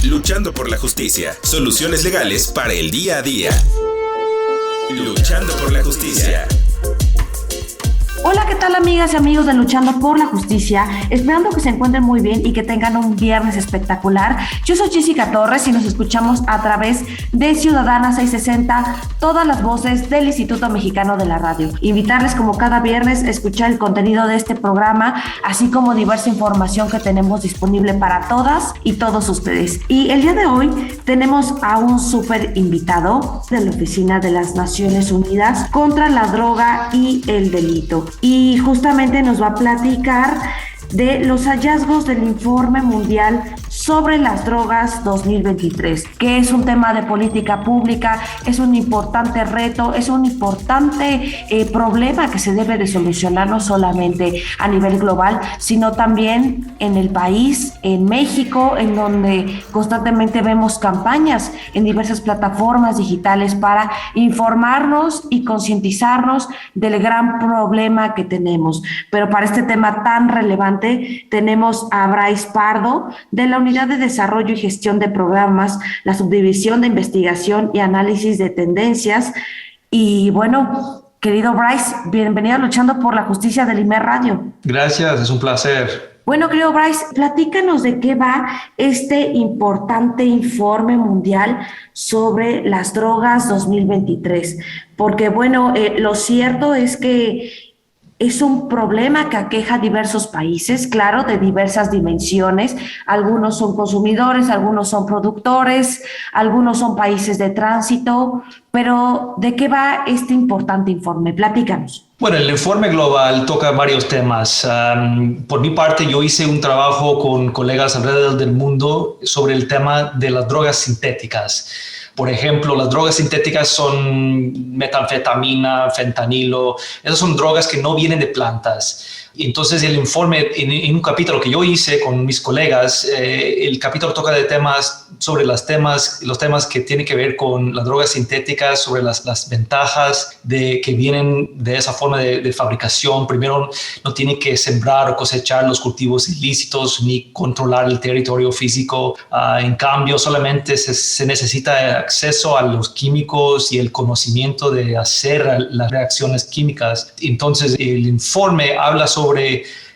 Luchando por la justicia. Soluciones legales para el día a día. Luchando por la justicia. Hola, ¿qué tal amigas y amigos de Luchando por la Justicia? Esperando que se encuentren muy bien y que tengan un viernes espectacular. Yo soy Jessica Torres y nos escuchamos a través de Ciudadana 660, todas las voces del Instituto Mexicano de la Radio. Invitarles como cada viernes a escuchar el contenido de este programa, así como diversa información que tenemos disponible para todas y todos ustedes. Y el día de hoy tenemos a un súper invitado de la Oficina de las Naciones Unidas contra la Droga y el Delito. Y justamente nos va a platicar de los hallazgos del Informe Mundial sobre las Drogas 2023, que es un tema de política pública, es un importante reto, es un importante problema que se debe de solucionar no solamente a nivel global, sino también en el país, en México, en donde constantemente vemos campañas en diversas plataformas digitales para informarnos y concientizarnos del gran problema que tenemos. Pero para este tema tan relevante tenemos a Bryce Pardo de la Unidad de Desarrollo y Gestión de Programas, la Subdivisión de Investigación y Análisis de Tendencias. Y bueno, querido Bryce, bienvenido a Luchando por la Justicia del IMER Radio. Gracias, es un placer. Bueno, querido Bryce, platícanos de qué va este importante informe mundial sobre las drogas 2023. Porque bueno, lo cierto es que es un problema que aqueja a diversos países, claro, de diversas dimensiones. Algunos son consumidores, algunos son productores, algunos son países de tránsito. Pero, ¿de qué va este importante informe? Platícanos. Bueno, el informe global toca varios temas. Por mi parte, yo hice un trabajo con colegas alrededor del mundo sobre el tema de las drogas sintéticas. Por ejemplo, las drogas sintéticas son metanfetamina, fentanilo. Esas son drogas que no vienen de plantas. Entonces, el informe, en un capítulo que yo hice con mis colegas, el capítulo toca de temas sobre los temas que tienen que ver con las drogas sintéticas, sobre las ventajas que vienen de esa forma de fabricación. Primero, no tienen que sembrar o cosechar los cultivos ilícitos ni controlar el territorio físico. En cambio, solamente se necesita acceso a los químicos y el conocimiento de hacer las reacciones químicas. Entonces, el informe habla sobre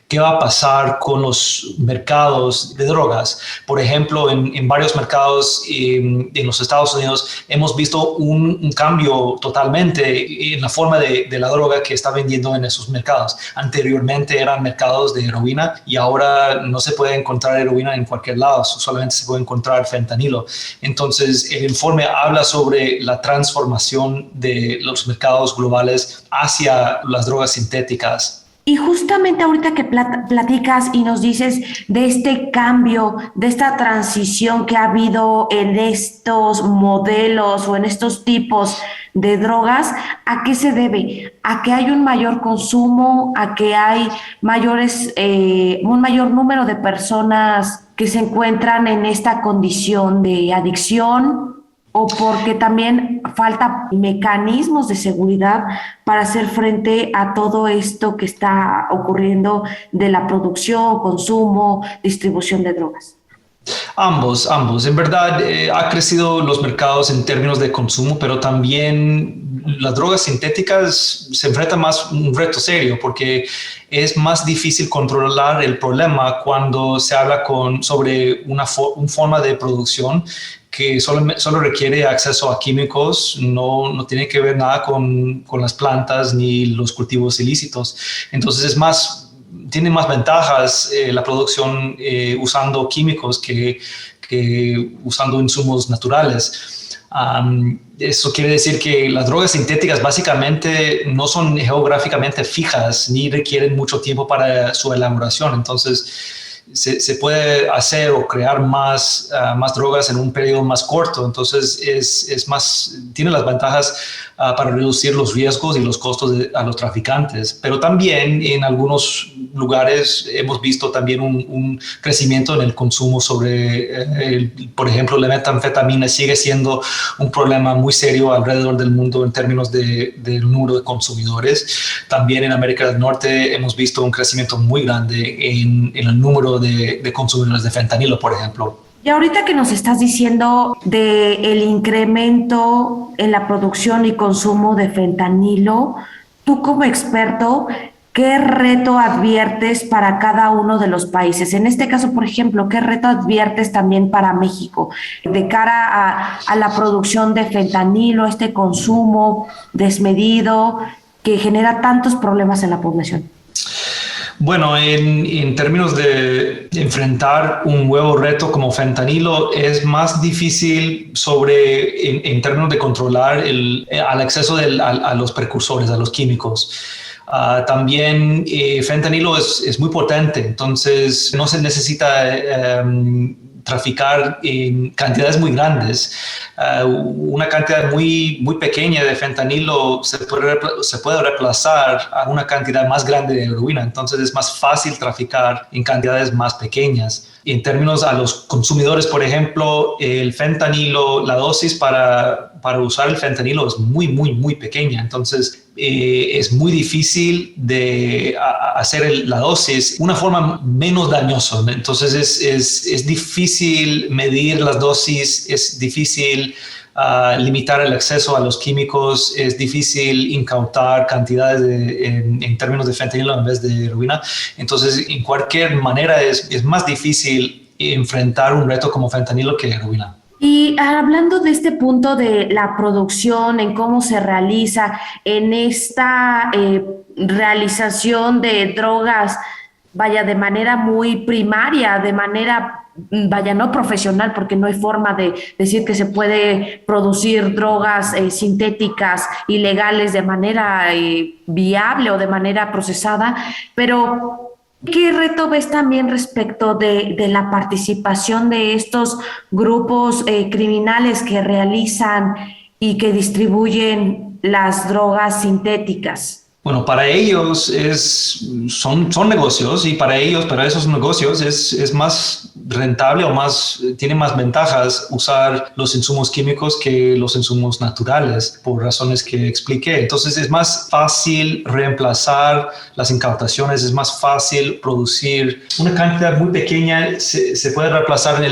qué va a pasar con los mercados de drogas. Por ejemplo, en varios mercados en los Estados Unidos hemos visto un cambio totalmente en la forma de la droga que está vendiendo en esos mercados. Anteriormente eran mercados de heroína y ahora no se puede encontrar heroína en cualquier lado, solamente se puede encontrar fentanilo. Entonces, el informe habla sobre la transformación de los mercados globales hacia las drogas sintéticas. Y justamente ahorita que platicas y nos dices de este cambio, de esta transición que ha habido en estos modelos o en estos tipos de drogas, ¿a qué se debe? ¿A que hay un mayor consumo? ¿A que hay un mayor número de personas que se encuentran en esta condición de adicción? ¿O porque también falta mecanismos de seguridad para hacer frente a todo esto que está ocurriendo de la producción, consumo, distribución de drogas? Ambos. En verdad, ha crecido los mercados en términos de consumo, pero también las drogas sintéticas se enfrentan más a un reto serio porque es más difícil controlar el problema cuando se habla sobre una forma de producción que solo requiere acceso a químicos, no tiene que ver nada con las plantas ni los cultivos ilícitos. Entonces tiene más ventajas la producción usando químicos que usando insumos naturales. Eso quiere decir que las drogas sintéticas básicamente no son geográficamente fijas ni requieren mucho tiempo para su elaboración. Entonces, se puede hacer o crear más drogas en un periodo más corto. Entonces, tiene las ventajas para reducir los riesgos y los costos a los traficantes. Pero también en algunos lugares hemos visto también un crecimiento en el consumo por ejemplo, la metanfetamina sigue siendo un problema muy serio alrededor del mundo en términos del número de consumidores. También en América del Norte hemos visto un crecimiento muy grande en el número de consumidores de fentanilo, por ejemplo. Y ahorita que nos estás diciendo del incremento en la producción y consumo de fentanilo, tú como experto, ¿qué reto adviertes para cada uno de los países? En este caso, por ejemplo, ¿qué reto adviertes también para México de cara a la producción de fentanilo, este consumo desmedido que genera tantos problemas en la población? Bueno, en términos de enfrentar un nuevo reto como fentanilo, es más difícil en términos de controlar al acceso a los precursores, a los químicos. También fentanilo es muy potente, entonces no se necesita traficar en cantidades muy grandes. Una cantidad muy pequeña de fentanilo se puede reemplazar a una cantidad más grande de heroína, entonces es más fácil traficar en cantidades más pequeñas. En términos a los consumidores, por ejemplo, el fentanilo, la dosis para usar el fentanilo es muy pequeña, entonces es muy difícil de hacer la dosis de una forma menos dañosa. Entonces es difícil medir las dosis, es difícil limitar el acceso a los químicos, es difícil incautar cantidades en términos de fentanilo en vez de heroína. Entonces, en cualquier manera es más difícil enfrentar un reto como fentanilo que heroína. Y hablando de este punto de la producción, en cómo se realiza, en esta realización de drogas, vaya, de manera muy primaria, de manera, vaya, no profesional, porque no hay forma de decir que se puede producir drogas sintéticas ilegales de manera viable o de manera procesada, pero ¿qué reto ves también respecto de la participación de estos grupos criminales que realizan y que distribuyen las drogas sintéticas? Bueno, para ellos son negocios y para esos negocios es más rentable o tiene más ventajas usar los insumos químicos que los insumos naturales por razones que expliqué. Entonces es más fácil reemplazar las incautaciones, es más fácil producir una cantidad muy pequeña, se puede reemplazar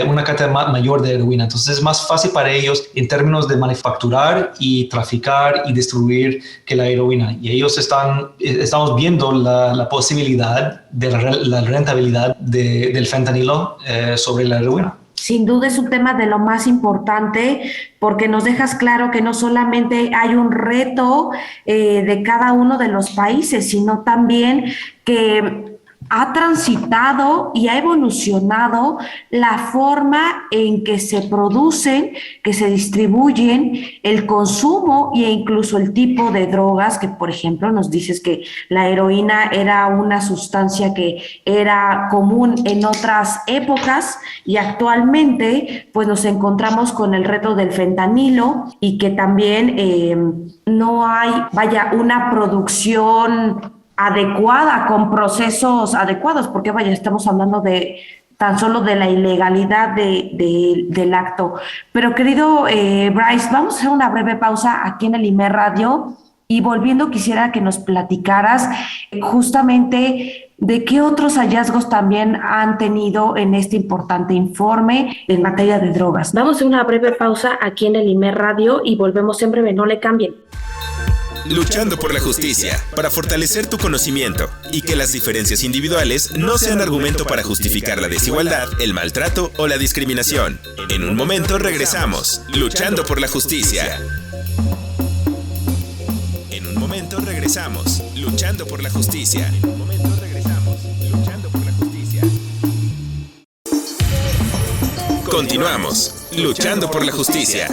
una cantidad mayor de heroína. Entonces es más fácil para ellos en términos de manufacturar y traficar y distribuir que la heroína. Y ellos estamos viendo la posibilidad de la rentabilidad del fentanilo sobre la heroína. Sin duda es un tema de lo más importante porque nos dejas claro que no solamente hay un reto de cada uno de los países, sino también que ha transitado y ha evolucionado la forma en que se producen, que se distribuyen, el consumo e incluso el tipo de drogas, que por ejemplo nos dices que la heroína era una sustancia que era común en otras épocas y actualmente pues nos encontramos con el reto del fentanilo y que también no hay, vaya, una producción adecuada, con procesos adecuados, porque vaya, estamos hablando de tan solo de la ilegalidad del acto. Pero querido Bryce, vamos a hacer una breve pausa aquí en el IMER Radio y volviendo quisiera que nos platicaras justamente de qué otros hallazgos también han tenido en este importante informe en materia de drogas. Vamos a hacer una breve pausa aquí en el IMER Radio y volvemos en breve, no le cambien. Luchando por la justicia, para fortalecer tu conocimiento y que las diferencias individuales no sean argumento para justificar la desigualdad, el maltrato o la discriminación. En un momento regresamos, Luchando por la justicia. En un momento regresamos, Luchando por la justicia. En un momento regresamos, Luchando por la justicia. Continuamos, Luchando por la justicia.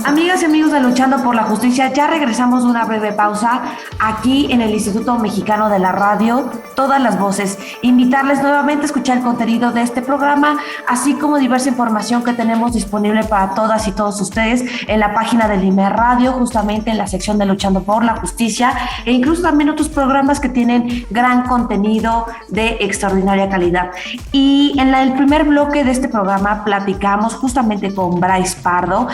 Amigas y amigos de Luchando por la Justicia, ya regresamos de una breve pausa aquí en el Instituto Mexicano de la Radio, Todas las Voces. Invitarles nuevamente a escuchar el contenido de este programa, así como diversa información que tenemos disponible para todas y todos ustedes en la página del IMER Radio, justamente en la sección de Luchando por la Justicia, e incluso también otros programas que tienen gran contenido de extraordinaria calidad. Y en el primer bloque de este programa platicamos justamente con Bryce Pardo,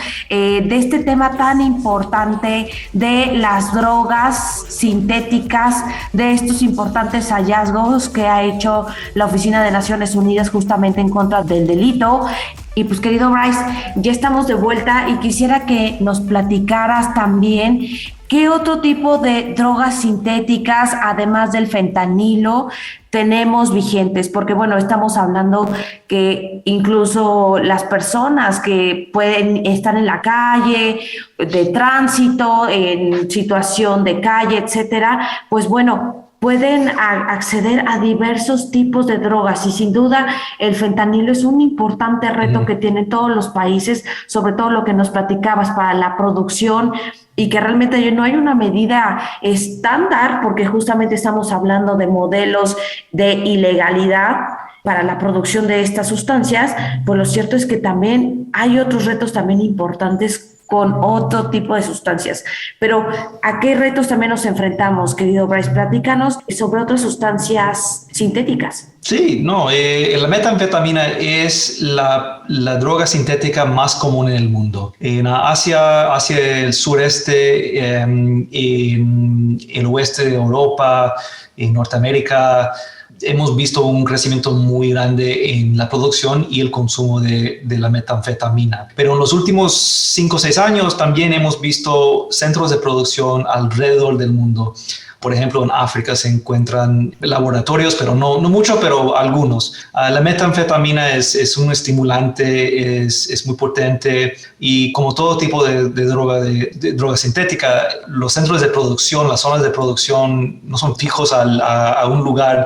de este tema tan importante de las drogas sintéticas, de estos importantes hallazgos que ha hecho la Oficina de Naciones Unidas justamente en contra del delito. Y pues querido Bryce, ya estamos de vuelta y quisiera que nos platicaras también qué otro tipo de drogas sintéticas, además del fentanilo, tenemos vigentes, porque bueno, estamos hablando que incluso las personas que pueden estar en la calle, de tránsito, en situación de calle, etcétera, pues bueno, pueden acceder a diversos tipos de drogas y sin duda el fentanilo es un importante reto que tienen todos los países, sobre todo lo que nos platicabas para la producción y que realmente no hay una medida estándar porque justamente estamos hablando de modelos de ilegalidad para la producción de estas sustancias, pues lo cierto es que también hay otros retos también importantes con otro tipo de sustancias. Pero, ¿a qué retos también nos enfrentamos, querido Bryce? Platícanos sobre otras sustancias sintéticas. Sí, no, la metanfetamina es la droga sintética más común en el mundo. En Asia, hacia el sureste, en el oeste de Europa, en Norteamérica, hemos visto un crecimiento muy grande en la producción y el consumo de la metanfetamina. Pero en los últimos 5 o 6 años también hemos visto centros de producción alrededor del mundo. Por ejemplo, en África se encuentran laboratorios, pero no mucho, pero algunos. La metanfetamina es un estimulante, es muy potente y como todo tipo de droga sintética, los centros de producción, las zonas de producción no son fijos a un lugar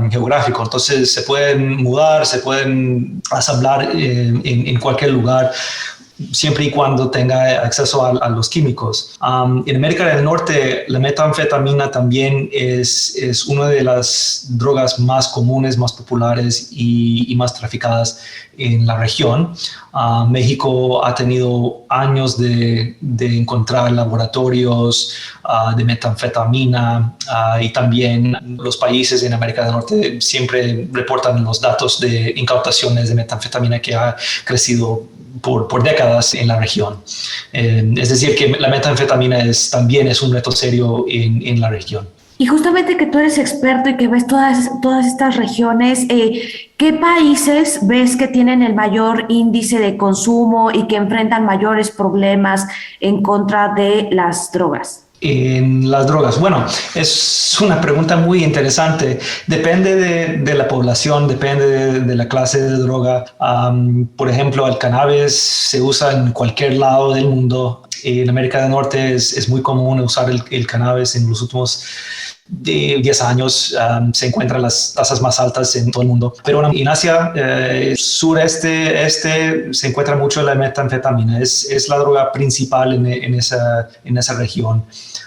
geográfico. Entonces se pueden mudar, se pueden asamblar en cualquier lugar, siempre y cuando tenga acceso a los químicos. En América del Norte, la metanfetamina también es una de las drogas más comunes, más populares y más traficadas en la región. México ha tenido años de encontrar laboratorios de metanfetamina y también los países en América del Norte siempre reportan los datos de incautaciones de metanfetamina que ha crecido por décadas en la región. Es decir, que la metanfetamina también es un reto serio en la región. Y justamente que tú eres experto y que ves todas estas regiones, ¿qué países ves que tienen el mayor índice de consumo y que enfrentan mayores problemas en contra de las drogas? En las drogas. Bueno, es una pregunta muy interesante. Depende de la población, depende de la clase de droga. Por ejemplo, el cannabis se usa en cualquier lado del mundo. En América del Norte es muy común usar el cannabis. En los últimos 10 años se encuentran las tasas más altas en todo el mundo. Pero en Asia, sureste, se encuentra mucho la metanfetamina. Es la droga principal en esa región.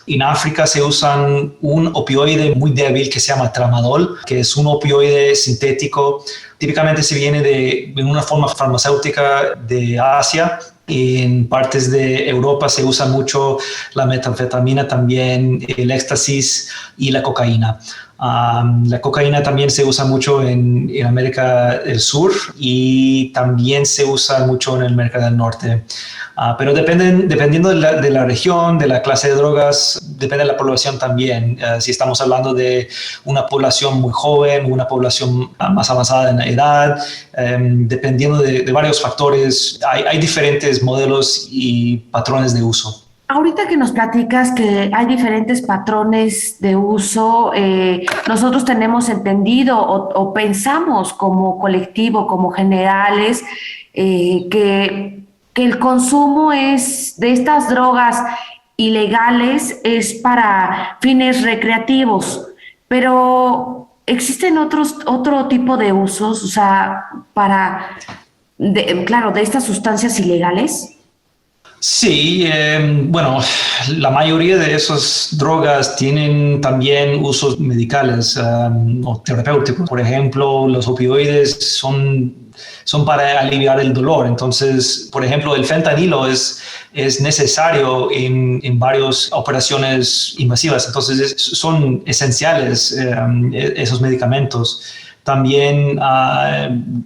En África se usan un opioide muy débil que se llama tramadol, que es un opioide sintético. Típicamente se viene de una forma farmacéutica de Asia. En partes de Europa se usa mucho la metanfetamina, también el éxtasis y la cocaína. La cocaína también se usa mucho en América del Sur y también se usa mucho en América del Norte. Pero dependiendo de la región, de la clase de drogas, depende de la población también. Si estamos hablando de una población muy joven, una población más avanzada en edad, dependiendo de varios factores, hay diferentes modelos y patrones de uso. Ahorita que nos platicas que hay diferentes patrones de uso, nosotros tenemos entendido o pensamos como colectivo, como generales, que el consumo de estas drogas ilegales es para fines recreativos, pero ¿existen otro tipo de usos, o sea, de estas sustancias ilegales? Sí, bueno, la mayoría de esas drogas tienen también usos medicales o terapéuticos. Por ejemplo, los opioides son para aliviar el dolor. Entonces, por ejemplo, el fentanilo es necesario en varias operaciones invasivas. Entonces, son esenciales esos medicamentos. También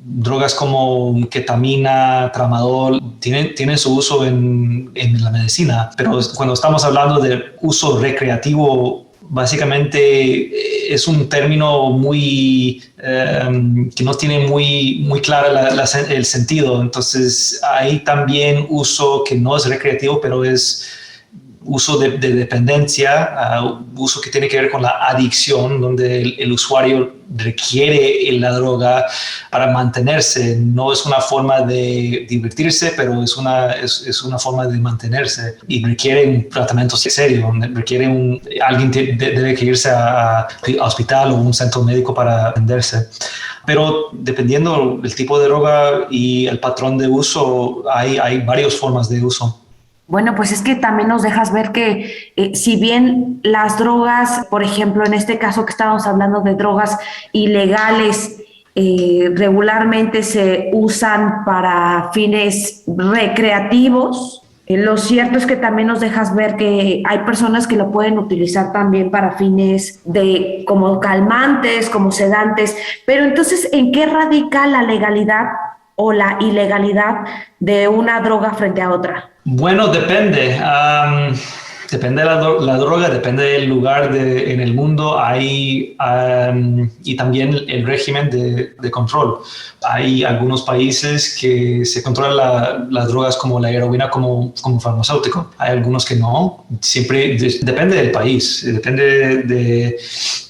drogas como ketamina, tramadol, tienen su uso en la medicina, pero cuando estamos hablando de uso recreativo, básicamente es un término muy que no tiene muy clara el sentido. Entonces hay también uso que no es recreativo, pero es uso de dependencia, uso que tiene que ver con la adicción, donde el usuario requiere la droga para mantenerse. No es una forma de divertirse, pero es una forma de mantenerse y requiere un tratamiento serio. Alguien debe irse a hospital o un centro médico para atenderse. Pero dependiendo del tipo de droga y el patrón de uso, hay varias formas de uso. Bueno, pues es que también nos dejas ver que si bien las drogas, por ejemplo, en este caso que estábamos hablando de drogas ilegales, regularmente se usan para fines recreativos, lo cierto es que también nos dejas ver que hay personas que lo pueden utilizar también para fines como calmantes, como sedantes, pero entonces, ¿en qué radica la legalidad o la ilegalidad de una droga frente a otra? Bueno, depende. Depende de la droga, depende del lugar en el mundo y también el régimen de control. Hay algunos países que se controlan las drogas como la heroína como farmacéutico. Hay algunos que no. Siempre depende del país, depende de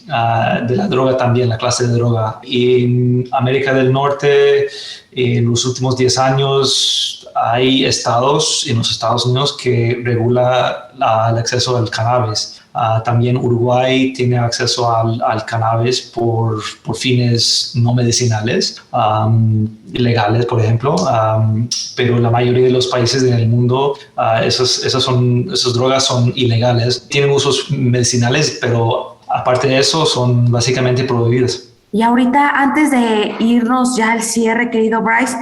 la droga también, la clase de droga. En América del Norte, en los últimos 10 años, hay estados en los Estados Unidos que regula el acceso al cannabis. También Uruguay tiene acceso al cannabis por fines no medicinales, ilegales, por ejemplo, pero la mayoría de los países del mundo, esas drogas son ilegales. Tienen usos medicinales, pero aparte de eso son básicamente prohibidas. Y ahorita, antes de irnos ya al cierre, querido Bryce,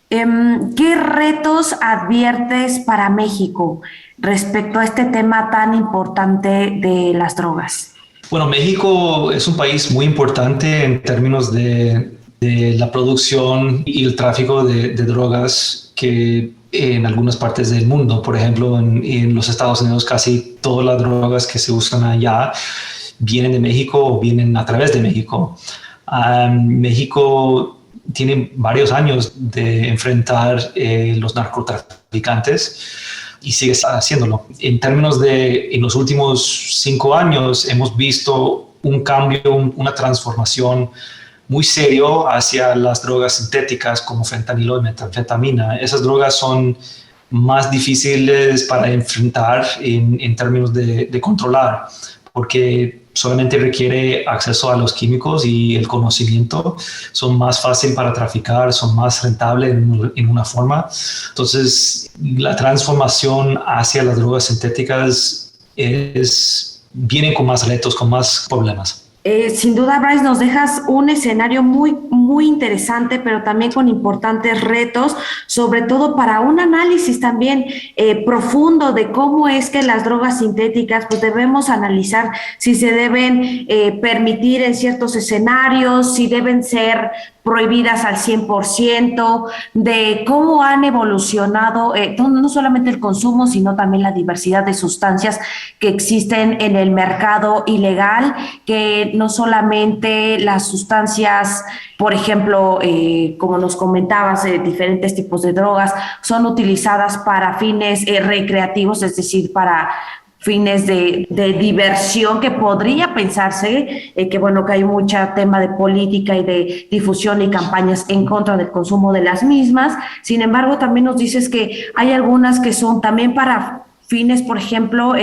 ¿qué retos adviertes para México respecto a este tema tan importante de las drogas? Bueno, México es un país muy importante en términos de la producción y el tráfico de drogas que en algunas partes del mundo. Por ejemplo, en los Estados Unidos casi todas las drogas que se usan allá vienen de México o vienen a través de México. México tiene varios años de enfrentar los narcotraficantes y sigue haciéndolo. En términos en los últimos 5 años hemos visto un cambio, una transformación muy serio hacia las drogas sintéticas como fentanilo y metanfetamina. Esas drogas son más difíciles para enfrentar en términos de controlar, porque solamente requiere acceso a los químicos y el conocimiento. Son más fáciles para traficar, son más rentables en una forma. Entonces, la transformación hacia las drogas sintéticas viene con más retos, con más problemas. Sin duda, Bryce, nos dejas un escenario muy, muy interesante, pero también con importantes retos, sobre todo para un análisis también profundo de cómo es que las drogas sintéticas, pues debemos analizar si se deben permitir en ciertos escenarios, si deben ser prohibidas al 100%, de cómo han evolucionado no solamente el consumo, sino también la diversidad de sustancias que existen en el mercado ilegal, que no solamente las sustancias, por ejemplo, como nos comentabas, diferentes tipos de drogas son utilizadas para fines recreativos, es decir, para fines de diversión, que podría pensarse que hay mucho tema de política y de difusión y campañas en contra del consumo de las mismas. Sin embargo, también nos dices que hay algunas que son también para fines, por ejemplo,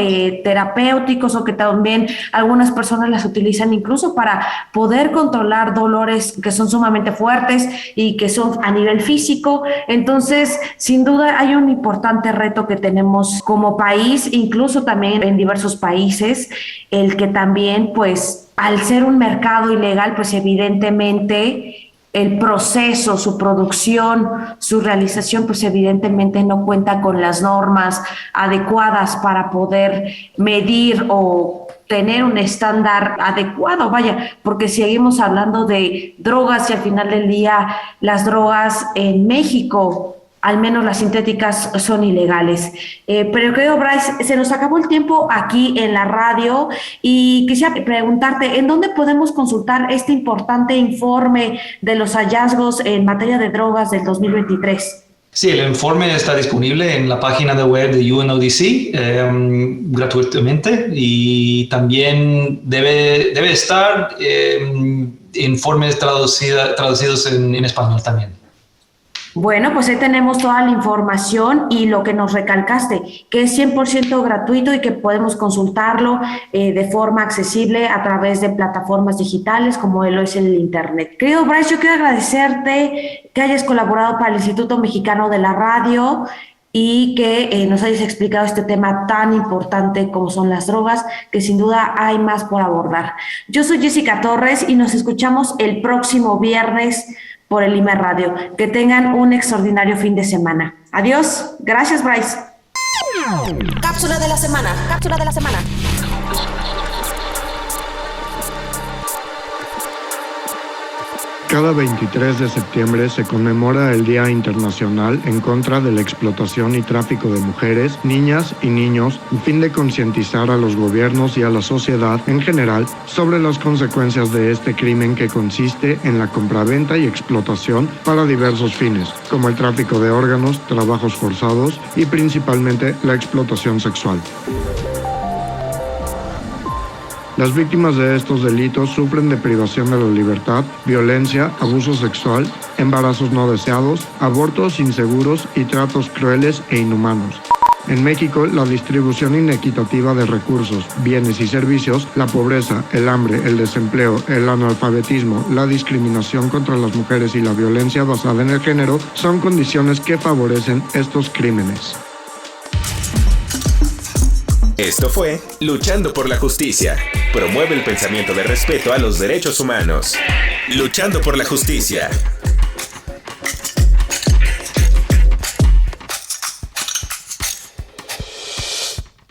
terapéuticos, o que también algunas personas las utilizan incluso para poder controlar dolores que son sumamente fuertes y que son a nivel físico. Entonces, sin duda hay un importante reto que tenemos como país, incluso también en diversos países, el que también, pues, al ser un mercado ilegal, pues evidentemente el proceso, su producción, su realización, pues evidentemente no cuenta con las normas adecuadas para poder medir o tener un estándar adecuado, vaya, porque seguimos hablando de drogas y al final del día las drogas en México, al menos las sintéticas, son ilegales. Pero creo, Bryce, se nos acabó el tiempo aquí en la radio y quisiera preguntarte, ¿en dónde podemos consultar este importante informe de los hallazgos en materia de drogas del 2023? Sí, el informe está disponible en la página de web de UNODC gratuitamente, y también debe estar informes traducidos en español también. Bueno, pues ahí tenemos toda la información y lo que nos recalcaste, que es 100% gratuito y que podemos consultarlo de forma accesible a través de plataformas digitales como lo es el Internet. Querido Bryce, yo quiero agradecerte que hayas colaborado para el Instituto Mexicano de la Radio y que nos hayas explicado este tema tan importante como son las drogas, que sin duda hay más por abordar. Yo soy Jessica Torres y nos escuchamos el próximo viernes por el IMER Radio. Que tengan un extraordinario fin de semana. Adiós. Gracias, Bryce. Cápsula de la semana. Cápsula de la semana. Cada 23 de septiembre se conmemora el Día Internacional en contra de la explotación y tráfico de mujeres, niñas y niños, a fin de concientizar a los gobiernos y a la sociedad en general sobre las consecuencias de este crimen que consiste en la compraventa y explotación para diversos fines, como el tráfico de órganos, trabajos forzados y principalmente la explotación sexual. Las víctimas de estos delitos sufren de privación de la libertad, violencia, abuso sexual, embarazos no deseados, abortos inseguros y tratos crueles e inhumanos. En México, la distribución inequitativa de recursos, bienes y servicios, la pobreza, el hambre, el desempleo, el analfabetismo, la discriminación contra las mujeres y la violencia basada en el género son condiciones que favorecen estos crímenes. Esto fue Luchando por la Justicia. Promueve el pensamiento de respeto a los derechos humanos. Luchando por la Justicia.